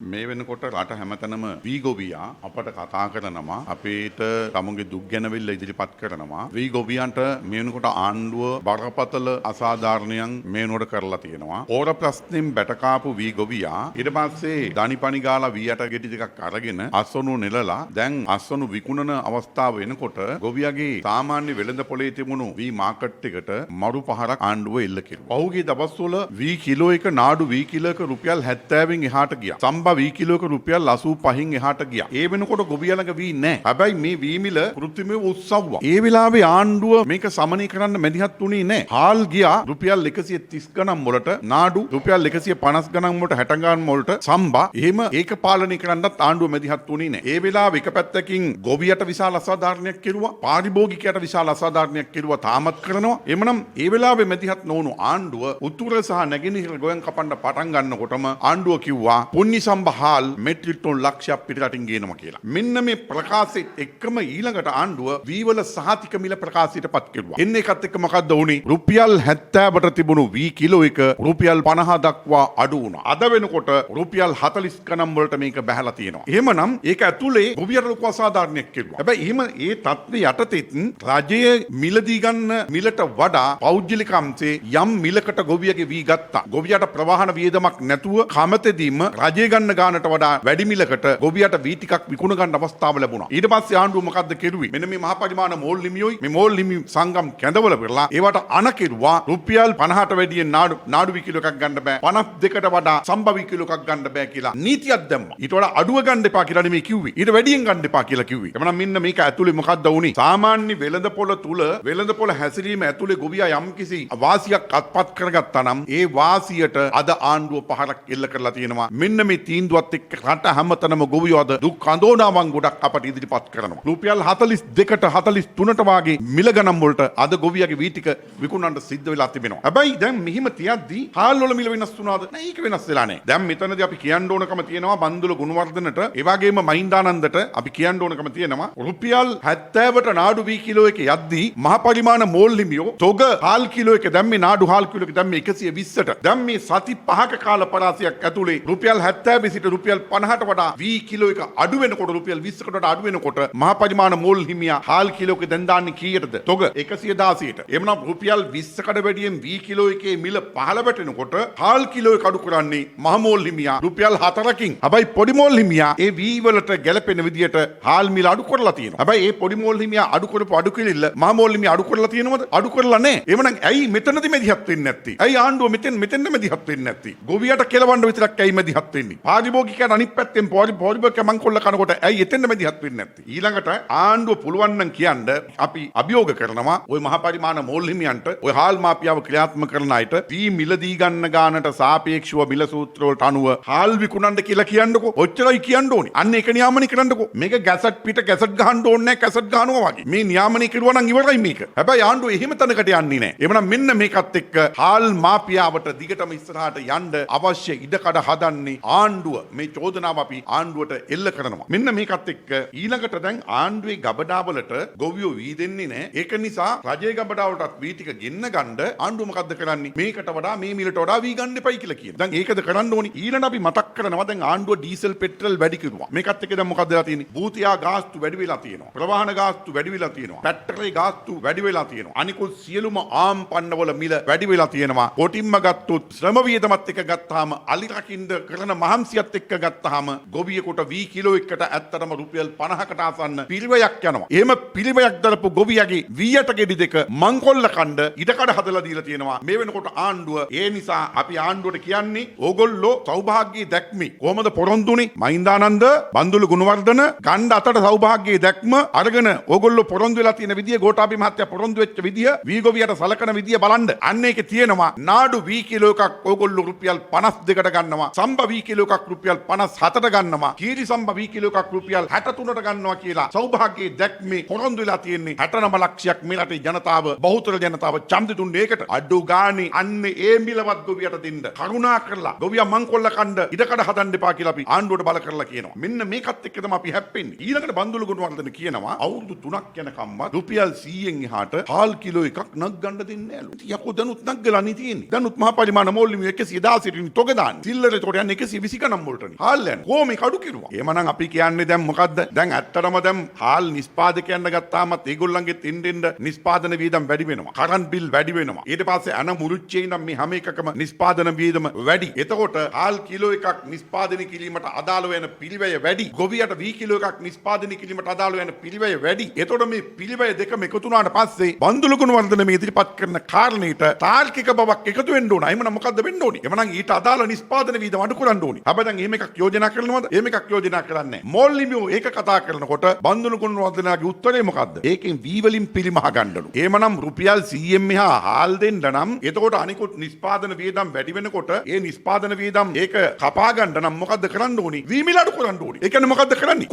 මේ වෙනකොට රට හැමතැනම වීගොවියා අපට කතා කරනවා අපේට තමුන්ගේ දුක් ගැනවිල්ල ඉදිරිපත් කරනවා වීගොවියන්ට මේ වෙනකොට ආණ්ඩුව බරපතල අසාධාරණයන් මේ වෙනකොට කරලා තියෙනවා ඕර ප්‍රශ්නෙන් බැටකාපු වීගොවියා ඊට පස්සේ දනිපනි ගාලා වී යට ගෙඩි ටිකක් අරගෙන අස්වනු නෙලලා දැන් අස්වනු විකුණන අවස්ථාව වෙනකොට ගොවියාගේ සාමාන්‍ය වෙළඳ පොලේ තිබුණු වී මාකට් එකට මරු පහරක් ආණ්ඩුව එල්ල කෙරුවා. පහුගිය දවස්වල වී කිලෝ එක නාඩු වී කිලෝ එක රුපියල් 70න් එහාට ගියා. වී කිලෝක රුපියල් 85න් එහාට ගියා. ඒ වෙනකොට ගොවියලඟ වී නැහැ. හැබැයි මේ වී මිල කෘත්‍රිමව උස්සවුවා. ඒ වෙලාවේ ආණ්ඩුව මේක සමනය කරන්න මැදිහත් වුණේ නැහැ. හාල් ගියා රුපියල් 130 ගණන් වලට, නාඩු රුපියල් 150 ගණන් වලට, 60 ගණන් වලට සම්බා. එහෙම ඒක පාලනය කරන්නත් ආණ්ඩුව මැදිහත් වුණේ නැහැ. ඒ වෙලාවේ එක පැත්තකින් ගොවියට විශාල අසාධාරණයක් කෙරුවා. පාරිභෝගිකයට විශාල අසාධාරණයක් කෙරුවා. තාමත් කරනවා. එමනම් ඒ වෙලාවේ මැදිහත් නොවුණු ආණ්ඩුව උතුර සහ නැගෙනහිර ගොයන් කපන්න පටන් ගන්නකොටම ආණ්ඩුව කිව්වා පුන්නි හාල් මෙට්‍රික් ටොන් ලක්ෂයක් පිටරටින් ගේනවා කියලා. මෙන්න මේ ප්‍රකාශෙත් එක්කම ඊළඟට ආණ්ඩුව වීවල සහතික මිල ප්‍රකාශයටපත් කෙරුවා. එන්නේ එකත් එක්ක මොකද්ද වුනේ? රුපියල් 70ට තිබුණු වී කිලෝ එක රුපියල් 50 දක්වා අඩු වුණා. අද වෙනකොට රුපියල් 40 ගණන් වලට මේක බහැලා තියෙනවා. එහෙමනම් ඒක ඇතුලේ ගොවියට ලොකු අසාධාරණයක් කෙරුවා. හැබැයි එහෙම ඒ තත්ත්වය යටතේත් රජයේ මිලදී ගන්න මිලට වඩා පෞද්ගලික අංශේ යම් මිලකට ගොවියගේ වී ගත්තා. ගොවියට ප්‍රවාහන වියදමක් නැතුව කමතේදීම රජයේ ගන්න ගානට වඩා වැඩි මිලකට ගොවියට වී ටිකක් විකුණ ගන්න අවස්ථාව ලැබුණා. ඊට පස්සේ ආණ්ඩුව මොකද්ද කෙරුවේ? මෙන්න මේ මහ පරිමාණ මෝල් හිමියෝයි මේ මෝල් හිමි සංගම් කැඳවල පෙරලා ඒවට අණ කෙරුවා රුපියල් 50ට වැඩියෙන් නාඩු වී කිලෝ එකක් ගන්න බෑ. 52කට වඩා සම්බා වී කිලෝ එකක් ගන්න බෑ කියලා නීතියක් දැම්මා. ඊට වඩා අඩුව ගන්න එපා කියලා නෙමෙයි කිව්වේ. ඊට වැඩියෙන් ගන්න එපා කියලා කිව්වේ. එමනම් මෙන්න මේක ඇතුලේ මොකද්ද වුනේ? සාමාන්‍ය වෙළඳපොළ තුල වෙළඳපොළ හැසිරීම ඇතුලේ ගොවියා යම්කිසි වාසියක් අත්පත් කරගත්තා නම් ඒ වාසියට අද ආණ්ඩුව පහරක් එල්ල කරලා තියෙනවා. මෙන්න මේ තීන්දුවත් එක්ක රට හැමතැනම ගොවියෝද දුක් කඳෝනාවන් ගොඩක් අපට ඉදිරිපත් කරනවා. රුපියල් 42ට 43ට වාගේ මිල ගණන් වලට අද ගොවියාගේ වී ටික විකුණන්න සිද්ධ වෙලා තිබෙනවා. හැබැයි දැන් මෙහිම තියද්දී හාල් වල මිල වෙනස් වුණාද? නෑ ඒක වෙනස් වෙලා නෑ. දැන් මෙතනදී අපි කියන්න ඕනකම තියෙනවා බන්දුල ගුණවර්ධනට ඒ වගේම මහින්දානන්දට අපි කියන්න ඕනකම තියෙනවා රුපියල් 70ට නාඩු වී කිලෝ එක යද්දී මහ පරිමාණ මෝල් හිමියෝ තොග හාල් කිලෝ එක දැන් මේ නාඩු හාල් කිලෝ එක දැන් මේ 120ට දැන් මේ සති 5ක කාල පරාසයක් ඇතුලේ රුපියල් 70 සිට රුපියල් 50ට වඩා වී කිලෝ එක අඩු වෙනකොට රුපියල් 20කට වඩා අඩු වෙනකොට මහා පරිමාණ මෝල් හිමියා හාල් කිලෝ එක දැන් දාන්නේ කීයටද? තොග 116ට. එhmenan රුපියල් 20කට වැඩියෙන් වී කිලෝ එකේ මිල පහළ වැටෙනකොට හාල් කිලෝ එක අඩු කරන්නේ මහ මෝල් හිමියා රුපියල් 4කින්. හැබැයි පොඩි මෝල් හිමියා ඒ වී වලට ගැලපෙන විදියට හාල් මිල අඩු කරලා තියෙනවා. හැබැයි ඒ පොඩි මෝල් හිමියා අඩු කරපු අඩු කිලිල්ල මහ මෝල් හිමියා අඩු කරලා තියෙනවද? අඩු කරලා නැහැ. එhmenan ඇයි මෙතනදි මෙදිහත් වෙන්නේ නැත්තේ? ඇයි ආණ්ඩුව මෙතෙන් මෙදිහත් වෙන්නේ නැත්තේ? ගොවියට කෙලවන්න විතරක් ඇයි මෙදිහත් වෙන්නේ? පාරිභෝගිකයන් අනිත් පැත්තෙන් පොරිබක මංකොල්ල කනකොට ඇයි එතෙන්ද මැදිහත් වෙන්නේ නැත්තේ? ඊළඟට ආණ්ඩුව පුළුවන් නම් කියන්න අපි අභියෝග කරනවා ওই මහ පරිමාණ මෝල් හිමියන්ට ওই හාල් මාපියාව ක්‍රියාත්මක කරන අයට වී මිලදී ගන්න ගානට සාපේක්ෂව මිල සූත්‍ර වලට අනුව හාල් විකුණන්න කියලා කියන්නකෝ. ඔච්චරයි කියන්න ඕනේ. අන්න ඒක නියාමනය කරන්නකෝ. මේක ගැසට් පිට ගැසට් ගහන්න ඕනේ නැහැ. කැසට් ගහනවා වගේ. මේ නියාමනය කරුවා නම් ඉවරයි මේක. හැබැයි ආණ්ඩුව එහෙම තැනකට යන්නේ නැහැ. එවනම් මෙන්න මේකත් එක්ක හාල් මාපියාවට දිගටම ඉස්සරහට යන්න අවශ්‍ය ඉඩකඩ හදන්නේ ආණ්ඩුව. මේ චෝදනාව අපි ආණ්ඩුවට එල්ල කරනවා. මෙන්න මේකත් එක්ක ඊළඟට දැන් ආණ්ඩුවේ ගබඩාවලට ගොවියෝ වී දෙන්නේ නැහැ. ඒක නිසා රජයේ ගබඩාවලටත් වී ටික ගෙන්න ගන්න ආණ්ඩුව මොකද්ද කරන්නේ? මේකට වඩා මේ මිලට වඩා වී ගන්න එපයි කියලා කියනවා. දැන් ඒකද කරන්න ඕනි. ඊළඟ අපි මතක් කරනවා දැන් ආණ්ඩුව ඩීසල් පෙට්‍රල් වැඩි කිරුවා. මේකත් එක්ක දැන් මොකද්ද වෙලා තියෙන්නේ? භූතියා ගාස්තු වැඩි වෙලා තියෙනවා. ප්‍රවාහන ගාස්තු වැඩි වෙලා තියෙනවා. පෙට්‍රලේ ගාස්තු වැඩි වෙලා තියෙනවා. අනිකුත් සියලුම ආම් පන්නවල මිල වැඩි වෙලා තියෙනවා. කොටින්ම ගත්තොත් ශ්‍රම වියදමත් එක්ක ගත්තාම අලි රකින්න කරන මහන්සියත් එක්ක ගත්තාම ගොවියෙකුට වී කිලෝ එකකට ඇත්තටම රුපියල් 50කට ආසන්න පිරිවයක් යනවා. එහෙම පිරිවයක් දරපු ගොවියගේ වීයට ගෙඩි දෙක මංකොල්ල කණ්ඩ ඉඩකඩ හදලා දීලා තියෙනවා. මේ වෙනකොට ආණ්ඩුව ඒ නිසා අපි ආණ්ඩුවට කියන්නේ ඕගොල්ලෝ සෞභාග්‍යයේ දැක්මේ කොහමද පොරොන්දුනේ? මහින්දානන්ද බන්දුලු ගුණවර්ධන ගණ්ඩ අතට සෞභාග්‍යයේ දැක්ම අරගෙන ඕගොල්ලෝ පොරොන්දු වෙලා තියෙන විදිය ගෝඨාභි මහත්තයා පොරොන්දු වෙච්ච විදිය වී ගොවියට සලකන විදිය බලන්න. අන්න ඒකේ තියෙනවා නාඩු වී කිලෝ එකක් ඕගොල්ලෝ රුපියල් 52කට ගන්නවා. සම්බා වී කිලෝ එකක් රුපියල් 57ට ගන්නවා. කීරි සම්බා වී කිලෝ එකක් රුපියල් 63ට ගන්නවා කියලා සෞභාග්‍යයේ දැක්මේ පොරොන්දු වෙලා තියෙන්නේ 69 ලක්ෂයක් මේ රටේ ජනතාව බහුතර ජනතාව ඡන්දෙ දුන්නේ ඒකට. අඩු ගානේ අන්න ඒ මිලවත් ගොවියට දෙන්න. කරුණා කරලා ගොවියා මංකොල්ල කණ්ඩ ඉඩකඩ හදන්න එපා කියලා අපි ආණ්ඩුවට බල කරලා කියනවා. මෙන්න මේකත් එක්ක තමයි අපි හැප්පෙන්නේ. ඊළඟට බන්දුලු ගුණවර්ධන කියනවා අවුරුදු 3ක් යනකම්ම රුපියල් 100න් එහාට හාල් කිලෝ එකක් නක් ගන්න දෙන්නේ නෑලු. යකෝ දනුත් නක් ගලා නේ තියෙන්නේ. දනුත් මහ පරිමාණ මෝල් හිමියෝ 116 න් තොග දාන්නේ. සිල්ලරේ තොර යන්නේ 120 නම් වලටනේ. හාල් යන. කොහොම මේක අඩු කිරුවා. එහෙමනම් අපි කියන්නේ දැන් මොකද්ද? දැන් ඇත්තටම දැන් හාල් නිෂ්පාදකයන්ට ගත්තාමත් ඒගොල්ලන්ගේ තින්දින්ද නිෂ්පාදන වියදම් වැඩි වෙනවා. කරන්ට් බිල් වැඩි වෙනවා. ඊට පස්සේ අන මුරුච්චේ ඉඳන් මේ හැම එකකම නිෂ්පාදන වියදම වැඩි. එතකොට හාල් කිලෝ එකක් නිෂ්පාදනය කිරීමට අදාළ වෙන පිළිවෙය වැඩි. ගොවියට වී කිලෝ එකක් නිෂ්පාදනය කිරීමට අදාළ වෙන පිළිවෙය වැඩි. එතකොට මේ පිළිවෙය දෙකම එකතු වුණාට පස්සේ බන්දුල ගුණවර්ධන මේ ඉදිරිපත් කරන කාරණේට තාර්කික බවක් එකතු වෙන්න ඕන. එහෙමනම් මොකද්ද වෙන්න ඕනේ? එහෙමනම් ඊට අදාළ නිෂ්පාදන වියදම අඩු කරන්න ඕනේ. හැබැයි දැන් එහෙම එකක් යෝජනා කරනවද? එහෙම එකක් යෝජනා කරන්නේ නැහැ. මෝල්ලිමියෝ ඒක කතා කරනකොට බන්දුල ගුණවර්ධනගේ උත්තරේ මොකද්ද? ඒකෙන් වී වලින් පිළිමහ ගන්නලු. එහෙමනම් රුපියල් 100න් මෙහා හාල් දෙන්න නම් එතකොට අනිකුත් නිෂ්පාදන වියදම් වැඩි වෙනකොට ඒ නිෂ්පාදන වියදම් ඒක කපා ගන්න නම් මොකද්ද කරන්න ඕනේ? වී මිල අඩු කරන්න ඕනේ. ඒ කියන්නේ මොකද්ද කරන්නේ?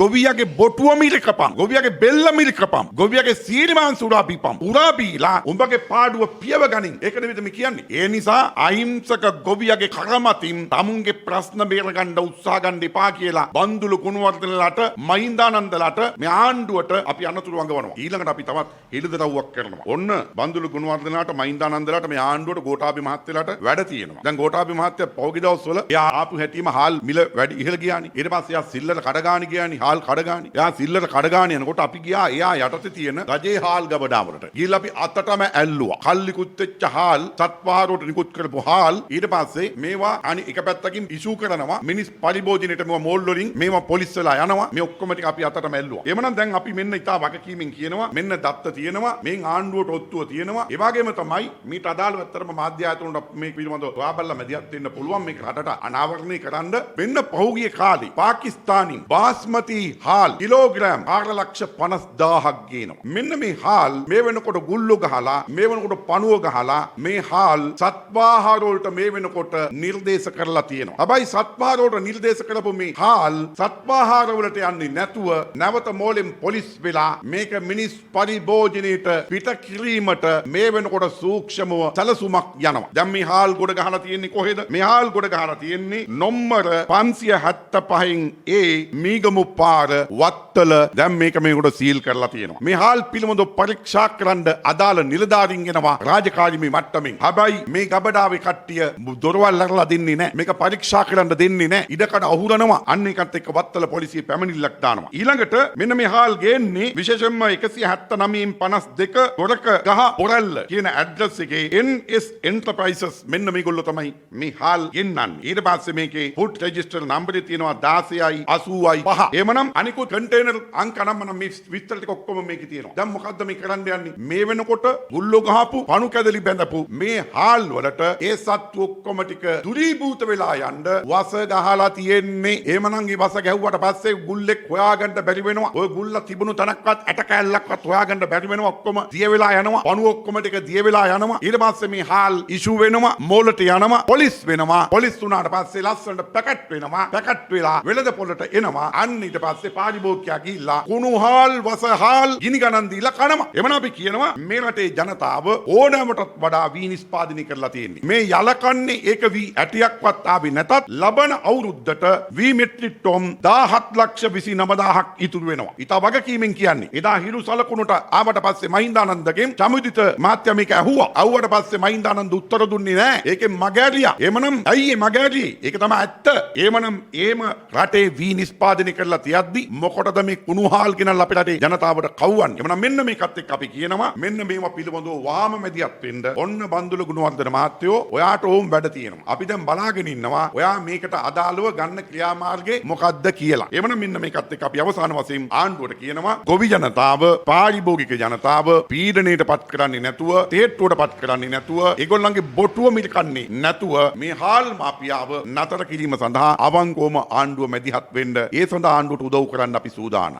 ගොවියාගේ බොටුව මිල කපම්. ගොවියාගේ බෙල්ල මිල කපම්. ගොවියාගේ සීරිමාංශ උරා බීපම්. උරා බීලා උඹගේ පාඩුව පියව ගනින්. ඒක නෙවෙයිද මේ කියන්නේ. ඒ නිසා අහිංසක ගොවියාගේ කරමතින් තමුන්ගේ ප්‍රශ්න බේර ගන්න උත්සාහ ගන්න එපා කියලා බන්දුලු ගුණවර්ධනලාට මහින්දානන්දලාට මේ ආණ්ඩුවට අපි අනතුරු අඟවනවා. ඊළඟට අපි තවත් හෙළිදරව්වක් කරනවා. ඔන්න බන්දුලු ගුණවර්ධනලාට මහින්දානන්දලාට මේ ආණ්ඩුවට ගෝඨාභය මහත්තයලාට වැඩ තියෙනවා. දැන් ගෝඨාභය මහත්තයා පෞගි දවස්වල එයා ආපු හැටිම හාල් මිල වැඩි ඉහළ ගියානි. ඊට පස්සේ එයා සිල්ලර කඩගානි ගියානි හාල් කඩගානි. එයා සිල්ලර කඩගානි යනකොට අපි ගියා එයා යටතේ තියෙන රජේ හාල් ගබඩාවලට. ගිහිල්ලා අපි අතටම ඇල්ලුවා. කල්ලිකුත් වෙච්ච හාල් සත්වාරෝට නිකුත් කරපු හාල් ඊට පස්සේ මේවා අනි එක පැත්තකින් ඉෂු කරනවා. මිනිස් පරිභෝජනෙට මේවා මෝල් වලින් මේවා පොලිස් වෙලා යනවා. මේ ඔක්කොම ටික අපි අතටම ඇල්ලුවා. එhmenan දැන් අපි මෙන්න ඉතා වගකීමෙන් කියනවා මෙන්න දත්ත තියෙනවා. මේන් ආණ්ඩුවට ඔත්තුව තියෙනවා. ඒ වගේම තමයි මීට අදාළව අත්‍තරම මාධ්‍ය ආයතනවලට මේ පිළිබඳව හොයාබල්ලා මැදිහත් වෙන්න පුළුවන් මේක රටට අනාවරණය කරන්න. මෙන්න පහුගිය කාලේ පාකිස්තානින් බාස්මති හාල් කිලෝග්‍රෑම් 4,50,000ක් ගේනවා. මෙන්න මේ හාල් මේ වෙනකොට ගුල්ලු ගහලා මේ වෙනකොට පණුව ගහලා මේ හාල් සත්වාහාර වලට මේ වෙනකොට නිර්දේශ කරලා තියෙනවා. හැබැයි සත්වාහාර වලට නිර්දේශ කරපු මේ හාල් සත්වාහාර වලට යන්නේ නැතුව නැවත මෝලෙන් පොලිස් වෙලා මේක මිනිස් පරිභෝජනයට පිට කිරීමට මේ වෙනකොට සූක්ෂමව සැලසුමක් යනවා. දැන් මේ හාල් ගොඩ ගහලා තියෙන්නේ කොහෙද? මේ හාල් ගොඩ ගහලා තියෙන්නේ නොම්බර 575න් මීගමු පාර වත්තල. දැන් මේක මේකට සීල් කරලා තියෙනවා. මේ හාල් පිළිබඳව පරීක්ෂා කරන්න අදාළ නිලධාරීන් එනවා රාජකාරී මේ මට්ටමින්. හැබැයි මේ ගබඩාවේ කට්ටිය දොරවල් අරලා දෙන්නේ නැහැ. මේක පරීක්ෂා කරන්න දෙන්නේ නැහැ. ඉඩකඩ අහුරනවා. අන්න ඒකත් එක්ක වත්තල පොලිසිය පැමිණිල්ලක් දානවා. ඊළඟට මෙන්න මේ හාල් ගේන්නේ විශේෂයෙන්ම 179න් 52 ගොරක ගහ පොරැල්ල කියන ඇඩ්‍රස් එකේ NS Enterprises මෙන්න මේගොල්ලෝ තමයි මේ හාල් ගෙන්නන්නේ. ඊට පස්සේ මේකේ ෆුඩ් රෙජිස්ටර් නම්බරේ තියෙනවා 16යි 80යි 5. එමනම් අනිකුත් කන්ටේනර් අංක නම් මේ විස්තර ටික ඔක්කොම මේකේ තියෙනවා. දැන් මොකද්ද මේ කරන්න යන්නේ? මේ වෙනකොට ගුල්ලෝ ගහපු පණු කැදලි බැඳපු මේ හාල් වලට ඒ සත්තු ඔක්කොම ටික දුරීභූත වෙලා යන්න වස ගහලා තියෙන්නේ. එමනම් මේ වස ගැහුවට පස්සේ ගුල්ලෙක් හොයාගන්න බැරි වෙනවා. ඔය ගුල්ලා තිබුණු තනක්වත් ඇට කැල්ලක්වත් හොයාගන්න බැරි වෙනවා. ඔක්කොම දිය වෙලා යනවා. පණු ඔක්කොම ටික දිය වෙලා යනවා. ඊට පස්සේ මේ හාල් ඉෂු වෙනවා. මෝලට යනවා. පොලිස් වෙනවා. පොලිස් වුණාට පස්සේ ලස්සනට පැකට් වෙනවා. පැකට් වෙලා වෙළඳ පොළට එනවා. අන්න ඊට පස්සේ පාරිභෝගිකයා ගිහිල්ලා කුණු හාල් වස හාල් ගිනි ගණන් දීලා කනවා. එමනම් අපි කියනවා මේ රටේ ජනතාව ඕනෑමටත් වඩා වී නිෂ්පාදනය කරලා තියෙන්නේ. මේ යලකන්නේ ඒක වී ඇටියක්වත් ආවේ නැතත් ලබන අවුරුද්දට වී මෙට්‍රික් ටොන් 17,29,000ක් ඉතුරු වෙනවා. ඊට වගකීමෙන් කියන්නේ එදා හිරු සලකුණට ආවට පස්සේ මහින්දානන්දගෙන් චමුදිත මාත්‍ය මේක ඇහුවා. අවුවට පස්සේ මහින්දානන්ද උත්තර දුන්නේ නැහැ. ඒකෙන් මගහැරියා. එමනම් ඇයි මේ මගහැරියේ? ඒක තමයි ඇත්ත. එමනම් එහෙම රටේ වී නිෂ්පාදනය කරලා තියද්දි මොකටද මේ කුණුහාල් ගෙනල්ලා අපේ රටේ ජනතාවට කවුවන්නේ? එමනම් මෙන්න මේකත් එක්ක අපි කියනවා මෙන්න මේවා පිළිබඳව වාම මැදිහත් වෙන්න ඔන්න බන්දුල ගුණවර්ධන මහත්තයෝ ඔයාට ඕම් වැඩ තියෙනවා. අපි දැන් බලාගෙන ඉන්නවා ඔයා මේකට අදාළව ගන්න ක්‍රියාමාර්ගේ මොකද්ද කියලා. එමනම් මෙන්න මේකත් එක්ක අපි අවසාන වශයෙන් ආණ්ඩුවට කියනවා ගොවි ජනතාව පාරිභෝගික ජනතාව පීඩණයට පත් කරන්නේ නැතුව තේට්ටුවට පත් කරන්නේ නැතුව ඒගොල්ලන්ගේ බොටුව මිලකන්නේ නැතුව මේ හාල් මාෆියාව නතර කිරීම සඳහා අවංකවම ආණ්ඩුව මැදිහත් වෙන්න ඒ සඳහා ආණ්ඩුවට උදව් කරන්න අපි සූදානම්.